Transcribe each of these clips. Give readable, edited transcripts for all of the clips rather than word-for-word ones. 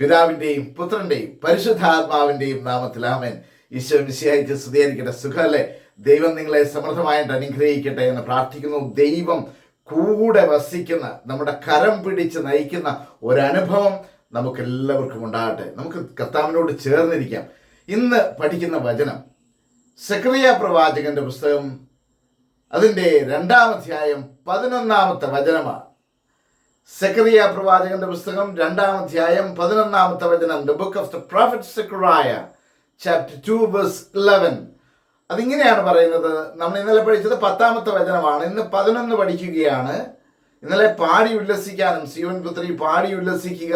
പിതാവിൻ്റെയും പുത്രൻ്റെയും പരിശുദ്ധാത്മാവിൻ്റെയും നാമത്തിൽ ആമേൻ. ഈശോ മിശിഹായ്ക്ക് സ്തുതിയായിരിക്കട്ടെ. സുഖമല്ലേ? ദൈവം നിങ്ങളെ സമൃദ്ധമായിട്ട് അനുഗ്രഹിക്കട്ടെ എന്ന് പ്രാർത്ഥിക്കുന്നു. ദൈവം കൂടെ വസിക്കുന്ന, നമ്മുടെ കരം പിടിച്ച് നയിക്കുന്ന ഒരനുഭവം നമുക്കെല്ലാവർക്കും ഉണ്ടാകട്ടെ. നമുക്ക് കർത്താവിനോട് ചേർന്നിരിക്കാം. ഇന്ന് പഠിക്കുന്ന വചനം സെഖറിയ പ്രവാചകന്റെ പുസ്തകം അതിൻ്റെ 2-ാം അധ്യായം 11-ാമത്തെ വചനമാണ്. സെഖറിയ പ്രവാചകന്റെ പുസ്തകം 2-ാം അധ്യായം 11-ാമത്തെ വചനം. The book of the prophet Zechariah chapter 2 verse 11. അതിങ്ങനെയാണ് പറയുന്നത്. നമ്മൾ ഇന്നലെ പഠിച്ചത് 10-ാമത്തെ വചനമാണ്. ഇന്ന് 11 പഠിക്കുകയാണ്. ഇന്നലെ പാടി ഉല്ലസിക്കാനും സിയോൻ പുത്രി പാടി ഉല്ലസിക്കുക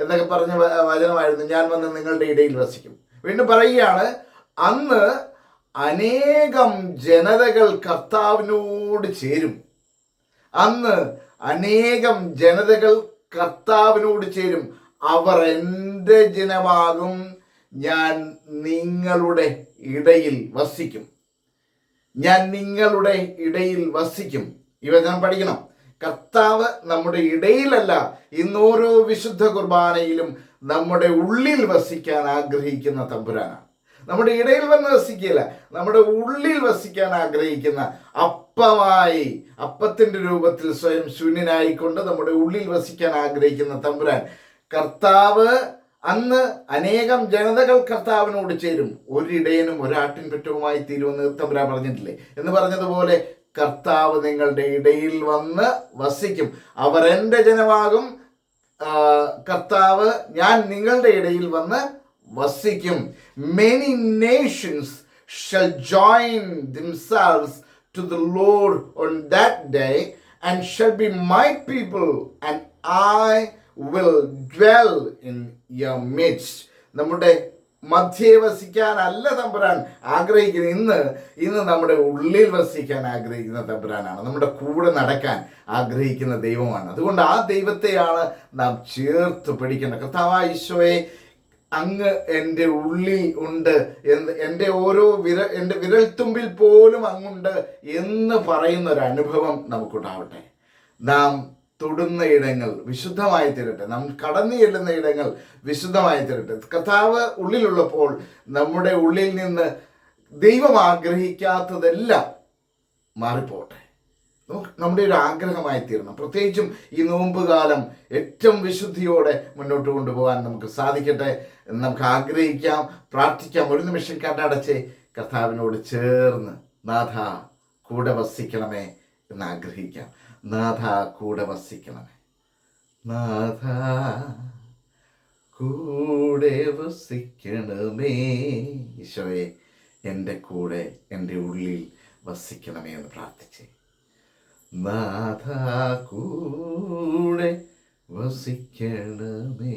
എന്നൊക്കെ പറഞ്ഞ വചനമായിരുന്നു. ഞാൻ വന്ന് നിങ്ങളുടെ ഇടയിൽ വസിക്കും. വീണ്ടും പറയുകയാണ്, അന്ന് അനേകം ജനതകൾ കർത്താവിനോട് ചേരും. അന്ന് അനേകം ജനതകൾ കർത്താവിനോട് ചേരും. അവർ എൻ്റെ ജനമാകും, ഞാൻ നിങ്ങളുടെ ഇടയിൽ വസിക്കും. ഞാൻ നിങ്ങളുടെ ഇടയിൽ വസിക്കും. ഈ വചനം പഠിക്കണം. കർത്താവ് നമ്മുടെ ഇടയിലല്ല, ഇന്നോരോ വിശുദ്ധ കുർബാനയിലും നമ്മുടെ ഉള്ളിൽ വസിക്കാൻ ആഗ്രഹിക്കുന്ന തമ്പുരാനാണ്. നമ്മുടെ ഇടയിൽ വന്ന് വസിക്കുകയില്ല, നമ്മുടെ ഉള്ളിൽ വസിക്കാൻ ആഗ്രഹിക്കുന്ന, അപ്പമായി അപ്പത്തിൻ്റെ രൂപത്തിൽ സ്വയം ശൂന്യനായിക്കൊണ്ട് നമ്മുടെ ഉള്ളിൽ വസിക്കാൻ ആഗ്രഹിക്കുന്ന തമ്പുരാൻ കർത്താവ്. അന്ന് അനേകം ജനതകൾ കർത്താവിനോട് ചേരും. ഒരിടയനും ഒരാട്ടിൻപറ്റവുമായി തീരുമെന്ന് തമ്പുരാൻ പറഞ്ഞിട്ടില്ലേ? എന്ന് പറഞ്ഞതുപോലെ കർത്താവ് നിങ്ങളുടെ ഇടയിൽ വന്ന് വസിക്കും. അവർ എൻ്റെ ജനമാകും. കർത്താവ് ഞാൻ നിങ്ങളുടെ ഇടയിൽ വന്ന് വസിക്കും. Many nations shall join themselves to the Lord on that day and shall be my people, and I will dwell in your midst. നമ്മുടെ മധ്യേ വസിക്കാനല്ല തമ്പുരാൻ ആഗ്രഹിക്കുന്നത്. ഇന്ന് നമ്മുടെ ഉള്ളിൽ വസിക്കാൻ ആഗ്രഹിക്കുന്ന തമ്പുരാനാണ്. നമ്മുടെ കൂടെ നടക്കാൻ ആഗ്രഹിക്കുന്ന ദൈവമാണ്. അതുകൊണ്ട് ആ ദൈവത്തെയാണ് നാം ചേർത്ത് പിടിക്കേണ്ടത്. കർത്താവായ ഈശോയെ, അങ്ങ് എൻ്റെ ഉള്ളിൽ ഉണ്ട്, എൻ്റെ എൻ്റെ വിരൽത്തുമ്പിൽ പോലും അങ്ങുണ്ട് എന്ന് പറയുന്ന ഒരു അനുഭവം നമുക്കുണ്ടാവട്ടെ. നാം തൊടുന്ന ഇടങ്ങൾ വിശുദ്ധമായി തീരട്ടെ. നാം കടന്നു ചെല്ലുന്ന ഇടങ്ങൾ വിശുദ്ധമായി തീരട്ടെ. കർത്താവ് ഉള്ളിലുള്ളപ്പോൾ നമ്മുടെ ഉള്ളിൽ നിന്ന് ദൈവം ആഗ്രഹിക്കാത്തതെല്ലാം മാറിപ്പോട്ടെ. നമ്മുടെ ഒരു ആഗ്രഹമായി തീരണം. പ്രത്യേകിച്ചും ഈ നോമ്പ് കാലം ഏറ്റവും വിശുദ്ധിയോടെ മുന്നോട്ട് കൊണ്ടുപോകാൻ നമുക്ക് സാധിക്കട്ടെ. നമുക്ക് ആഗ്രഹിക്കാം, പ്രാർത്ഥിക്കാം. ഒരു നിമിഷം കണ്ണടച്ച് കർത്താവിനോട് ചേർന്ന് നാഥ കൂടെ വസിക്കണമേ എന്ന് ആഗ്രഹിക്കാം. നാഥ കൂടെ വസിക്കണമേ, നാഥ കൂടെ വസിക്കണമേ. ഈശോയെ, എൻ്റെ കൂടെ എൻ്റെ ഉള്ളിൽ വസിക്കണമേ എന്ന് പ്രാർത്ഥിച്ചേ. നാഥ കൂടെ വസിക്കണമേ.